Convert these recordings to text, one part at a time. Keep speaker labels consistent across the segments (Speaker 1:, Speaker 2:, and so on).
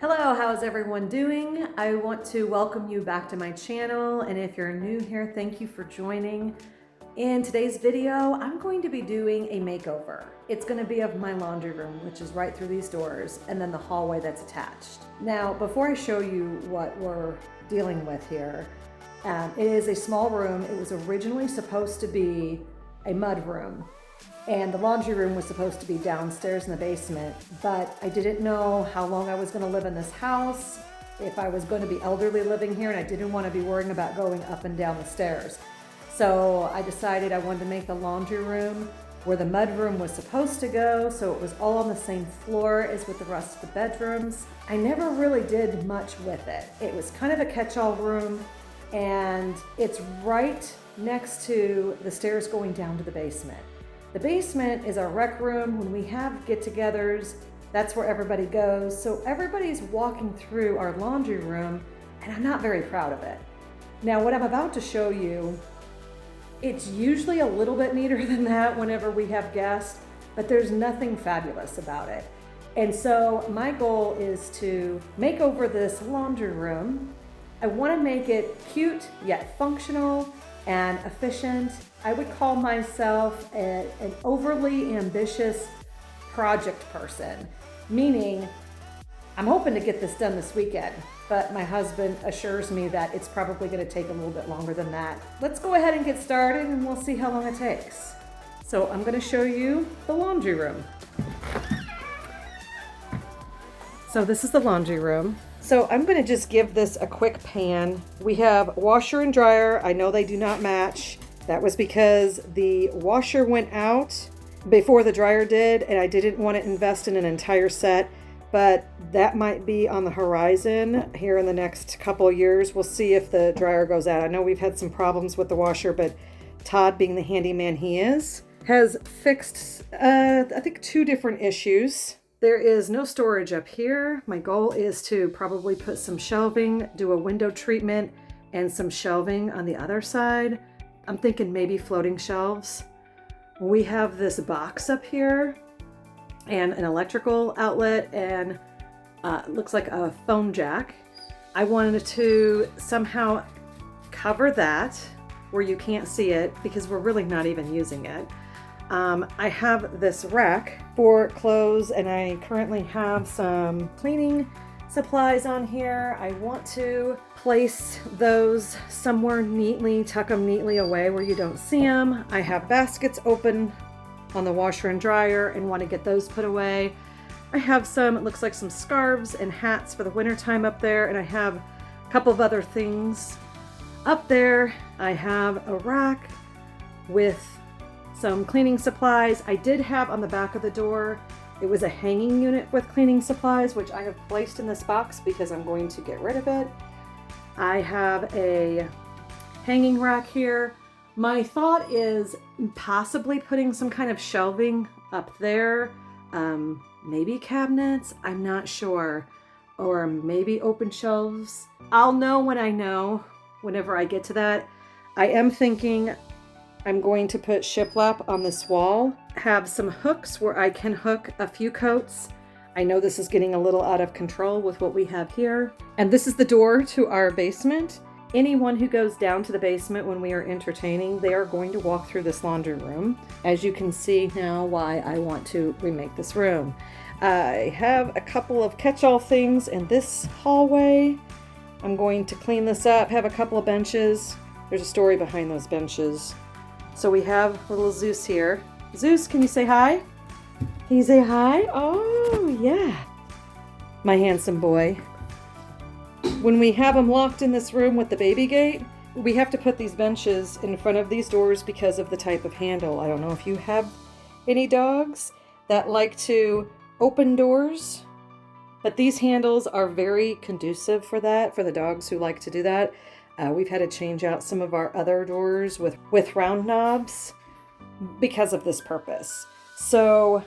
Speaker 1: Hello, how's everyone doing? I want to welcome you back to my channel, and if you're new here, thank you for joining. In today's video, I'm going to be doing a makeover. It's going to be of my laundry room, which is right through these doors, and then the hallway that's attached. Now, before I show you what we're dealing with here, it is a small room. It was originally supposed to be a mud room, and the laundry room was supposed to be downstairs in the basement, but I didn't know how long I was going to live in this house, if I was going to be elderly living here, and I didn't want to be worrying about going up and down the stairs. So I decided I wanted to make the laundry room where the mud room was supposed to go, so it was all on the same floor as with the rest of the bedrooms. I never really did much with it. It was kind of a catch-all room, and it's right next to the stairs going down to the basement. The basement is our rec room. When we have get-togethers, that's where everybody goes. So everybody's walking through our laundry room, and I'm not very proud of it. Now, what I'm about to show you, it's usually a little bit neater than that whenever we have guests, but there's nothing fabulous about it. And so my goal is to make over this laundry room. I want to make it cute yet functional and efficient. I would call myself an overly ambitious project person, meaning I'm hoping to get this done this weekend, but my husband assures me that it's probably going to take a little bit longer than that. Let's go ahead and get started, and we'll see how long it takes. So I'm going to show you the laundry room. So this is the laundry room. So I'm going to just give this a quick pan. We have washer and dryer. I know they do not match. That was because the washer went out before the dryer did, and I didn't want to invest in an entire set, but that might be on the horizon here in the next couple of years. We'll see if the dryer goes out. I know we've had some problems with the washer, but Todd, being the handyman he is, has fixed, I think, 2 different issues. There is no storage up here. My goal is to probably put some shelving, do a window treatment, and some shelving on the other side. I'm thinking maybe floating shelves. We have this box up here and an electrical outlet, and looks like a phone jack. I wanted to somehow cover that where you can't see it because we're really not even using it. I have this rack for clothes, and I currently have some cleaning supplies on here. I want to place those somewhere neatly, tuck them neatly away where you don't see them. I have baskets open on the washer and dryer and want to get those put away. I have some, it looks like some scarves and hats for the winter time up there, and I have a couple of other things up there. I have a rack with some cleaning supplies. I did have on the back of the door, it was a hanging unit with cleaning supplies, which I have placed in this box because I'm going to get rid of it. I have a hanging rack here. My thought is possibly putting some kind of shelving up there, maybe cabinets, I'm not sure, or maybe open shelves. I'll know when I know, whenever I get to that. I am thinking I'm going to put shiplap on this wall, have some hooks where I can hook a few coats. I know this is getting a little out of control with what we have here. And this is the door to our basement. Anyone who goes down to the basement when we are entertaining, they are going to walk through this laundry room. As you can see now why I want to remake this room. I have a couple of catch-all things in this hallway. I'm going to clean this up, have a couple of benches. There's a story behind those benches. So we have little Zeus here. Zeus, can you say hi? Can you say hi? Oh, yeah. My handsome boy. When we have him locked in this room with the baby gate, we have to put these benches in front of these doors because of the type of handle. I don't know if you have any dogs that like to open doors, but these handles are very conducive for that, for the dogs who like to do that. We've had to change out some of our other doors with round knobs because of this purpose. So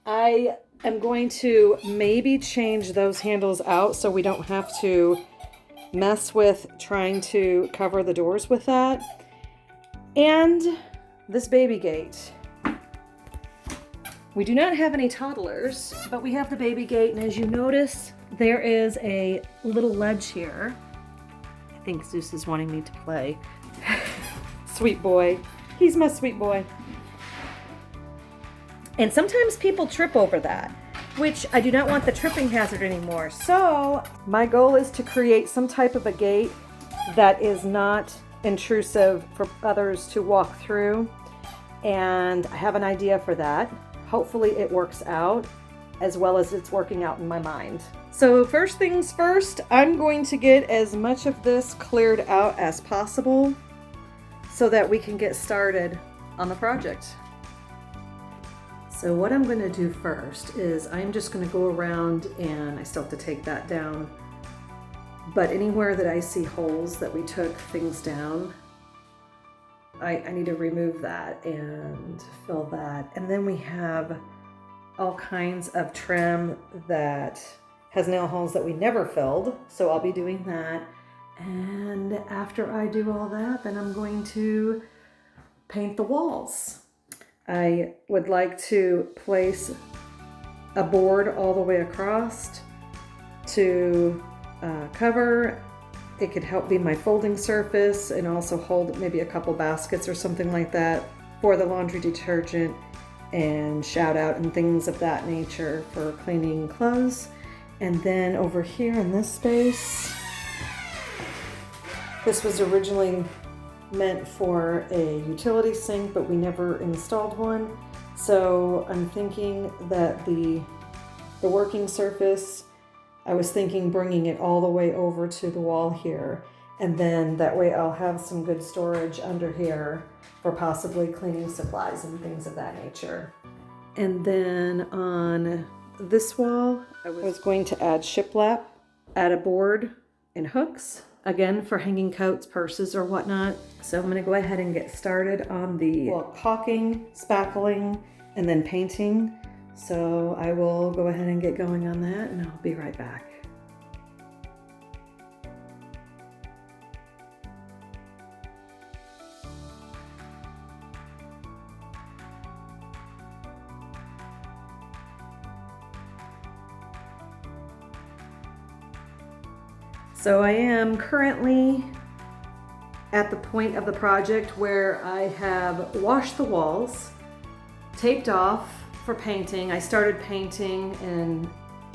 Speaker 1: I am going to maybe change those handles out so we don't have to mess with trying to cover the doors with that. And this baby gate. We do not have any toddlers, but we have the baby gate, and as you notice, there is a little ledge here. I think Zeus is wanting me to play. Sweet boy. He's my sweet boy. And sometimes people trip over that, which I do not want the tripping hazard anymore. So my goal is to create some type of a gate that is not intrusive for others to walk through. And I have an idea for that. Hopefully it works out as well as it's working out in my mind. So first things first, I'm going to get as much of this cleared out as possible so that we can get started on the project. So what I'm going to do first is I'm just going to go around, and I still have to take that down, but anywhere that I see holes that we took things down, I need to remove that and fill that. And then we have all kinds of trim that has nail holes that we never filled, so I'll be doing that. And after I do all that, then I'm going to paint the walls. I would like to place a board all the way across to cover. It could help be my folding surface and also hold maybe a couple baskets or something like that for the laundry detergent and shout out and things of that nature for cleaning clothes. And then over here in this space, this was originally meant for a utility sink, but we never installed one. So I'm thinking that the working surface, I was thinking bringing it all the way over to the wall here. And then that way I'll have some good storage under here for possibly cleaning supplies and things of that nature. And then on this wall, I was going to add shiplap, add a board and hooks, again for hanging coats, purses, or whatnot. So I'm going to go ahead and get started on the caulking, spackling, and then painting. So I will go ahead and get going on that, and I'll be right back. So I am currently at the point of the project where I have washed the walls, taped off for painting. I started painting and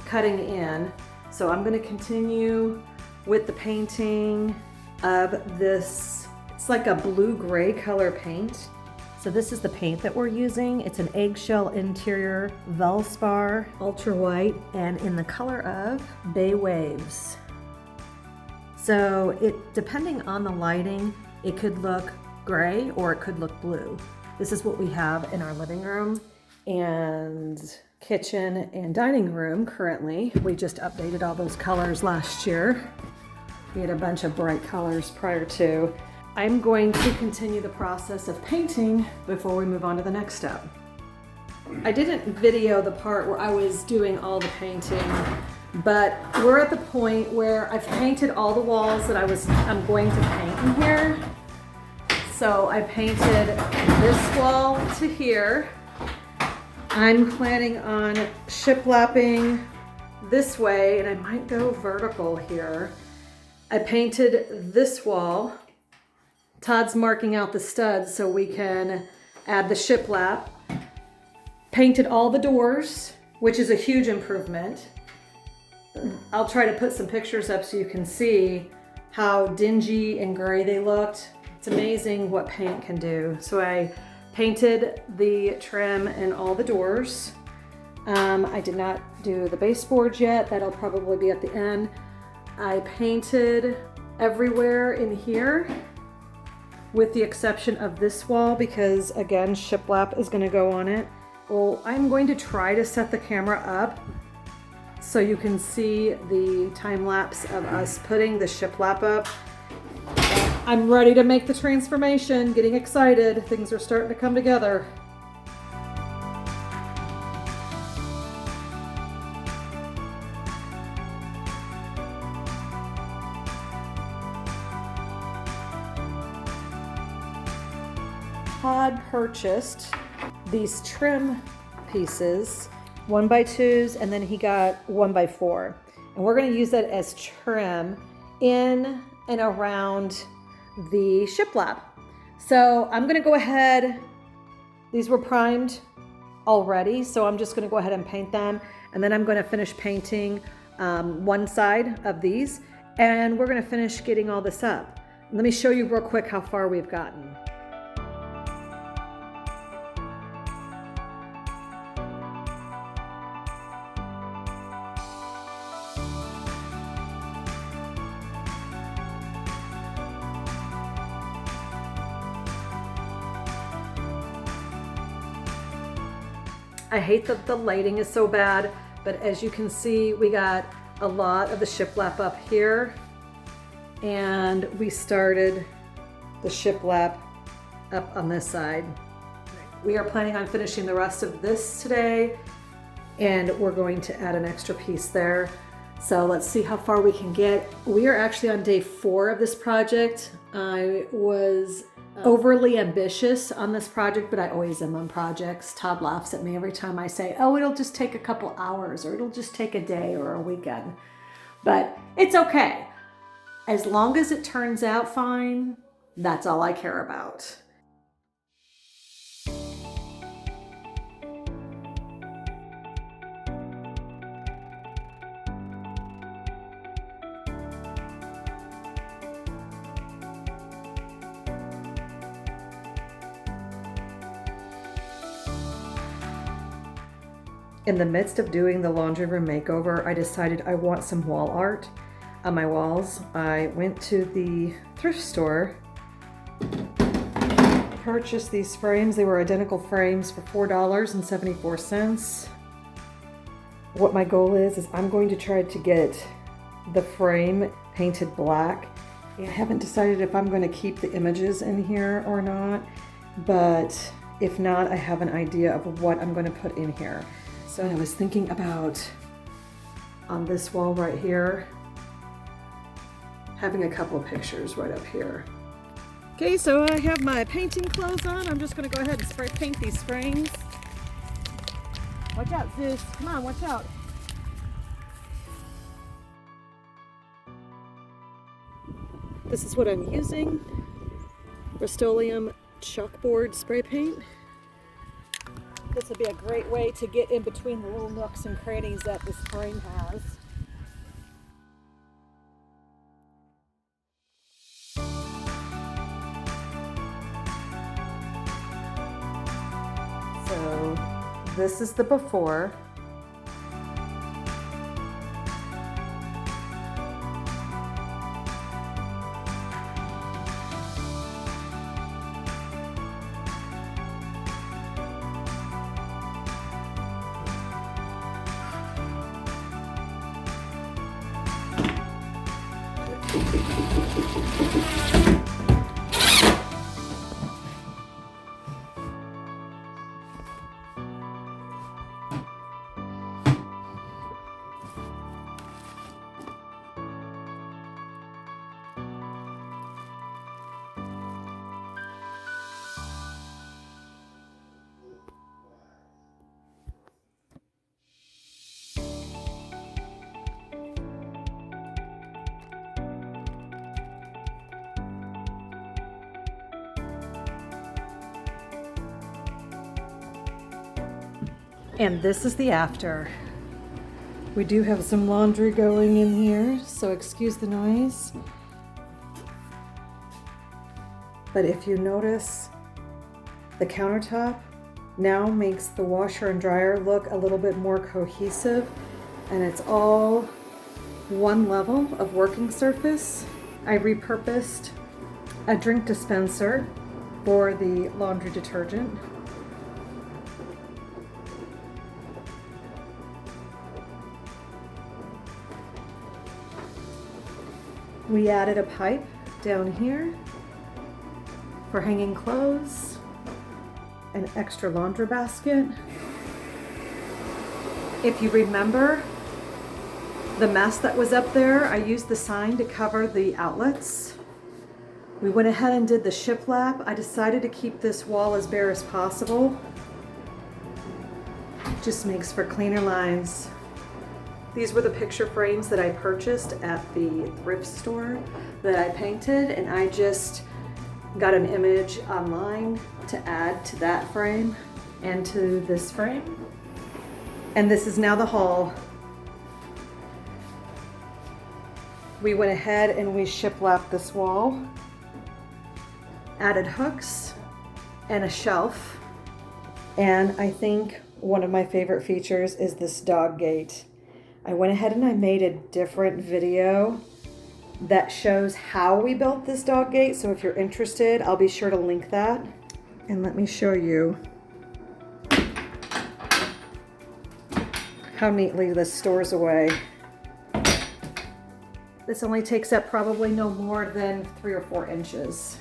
Speaker 1: cutting in. So I'm going to continue with the painting of this. It's like a blue-gray color paint. So this is the paint that we're using. It's an eggshell interior Velspar ultra white and in the color of Bay Waves. So depending on the lighting, it could look gray or it could look blue. This is what we have in our living room and kitchen and dining room currently. We just updated all those colors last year. We had a bunch of bright colors prior to. I'm going to continue the process of painting before we move on to the next step. I didn't video the part where I was doing all the painting, but we're at the point where I've painted all the walls that I'm going to paint in here. So I painted this wall to here. I'm planning on shiplapping this way, and I might go vertical here. I painted this wall. Todd's marking out the studs so we can add the shiplap. Painted all the doors, which is a huge improvement. I'll try to put some pictures up so you can see how dingy and gray they looked. It's amazing what paint can do. So I painted the trim in all the doors. I did not do the baseboards yet. That'll probably be at the end. I painted everywhere in here with the exception of this wall because again, shiplap is going to go on it. Well, I'm going to try to set the camera up so you can see the time lapse of us putting the shiplap up. I'm ready to make the transformation, getting excited. Things are starting to come together. Todd purchased these trim pieces, 1x2s, and then he got 1x4. And we're gonna use that as trim in and around the shiplap. So I'm gonna go ahead, these were primed already, so I'm just gonna go ahead and paint them, and then I'm gonna finish painting one side of these, and we're gonna finish getting all this up. Let me show you real quick how far we've gotten. I hate that the lighting is so bad, but as you can see, we got a lot of the shiplap up here, and we started the shiplap up on this side. We are planning on finishing the rest of this today, and we're going to add an extra piece there. So let's see how far we can get. We are actually on day 4 of this project. I was overly ambitious on this project, but I always am on projects. Todd laughs at me every time I say, oh, it'll just take a couple hours, or it'll just take a day or a weekend. But it's okay. As long as it turns out fine, that's all I care about. In the midst of doing the laundry room makeover, I decided I want some wall art on my walls. I went to the thrift store, purchased these frames. They were identical frames for $4.74. What my goal is I'm going to try to get the frame painted black. I haven't decided if I'm going to keep the images in here or not, but if not, I have an idea of what I'm going to put in here. So I was thinking about, on this wall right here, having a couple of pictures right up here. Okay, so I have my painting clothes on. I'm just gonna go ahead and spray paint these frames. Watch out, Zeus. Come on, watch out. This is what I'm using. Rust-Oleum chalkboard spray paint. This would be a great way to get in between the little nooks and crannies that this frame has. So this is the before. And this is the after. We do have some laundry going in here, so excuse the noise. But if you notice, the countertop now makes the washer and dryer look a little bit more cohesive, and it's all one level of working surface. I repurposed a drink dispenser for the laundry detergent. We added a pipe down here for hanging clothes, an extra laundry basket. If you remember the mess that was up there, I used the sign to cover the outlets. We went ahead and did the shiplap. I decided to keep this wall as bare as possible. Just makes for cleaner lines. These were the picture frames that I purchased at the thrift store that I painted, and I just got an image online to add to that frame and to this frame. And this is now the haul. We went ahead and we shiplapped this wall, added hooks and a shelf, and I think one of my favorite features is this dog gate. I went ahead and I made a different video that shows how we built this dog gate, so if you're interested, I'll be sure to link that. And let me show you how neatly this stores away. This only takes up probably no more than 3 or 4 inches.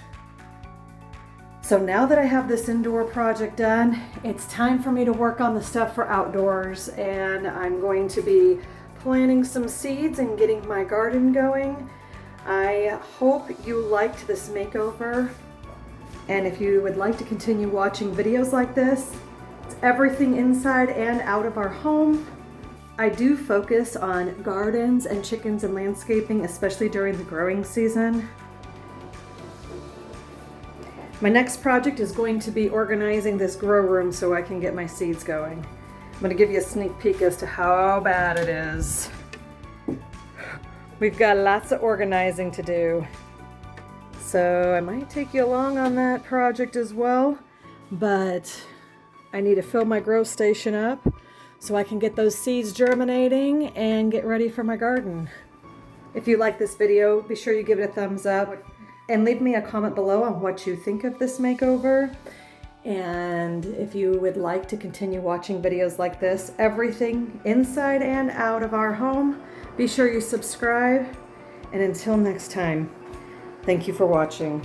Speaker 1: So now that I have this indoor project done, it's time for me to work on the stuff for outdoors, and I'm going to be planting some seeds and getting my garden going. I hope you liked this makeover, and if you would like to continue watching videos like this, it's everything inside and out of our home. I do focus on gardens and chickens and landscaping, especially during the growing season. My next project is going to be organizing this grow room so I can get my seeds going. I'm going to give you a sneak peek as to how bad it is. We've got lots of organizing to do. So I might take you along on that project as well, but I need to fill my grow station up so I can get those seeds germinating and get ready for my garden. If you like this video, be sure you give it a thumbs up and leave me a comment below on what you think of this makeover. And if you would like to continue watching videos like this, everything inside and out of our home, be sure you subscribe. And until next time, thank you for watching.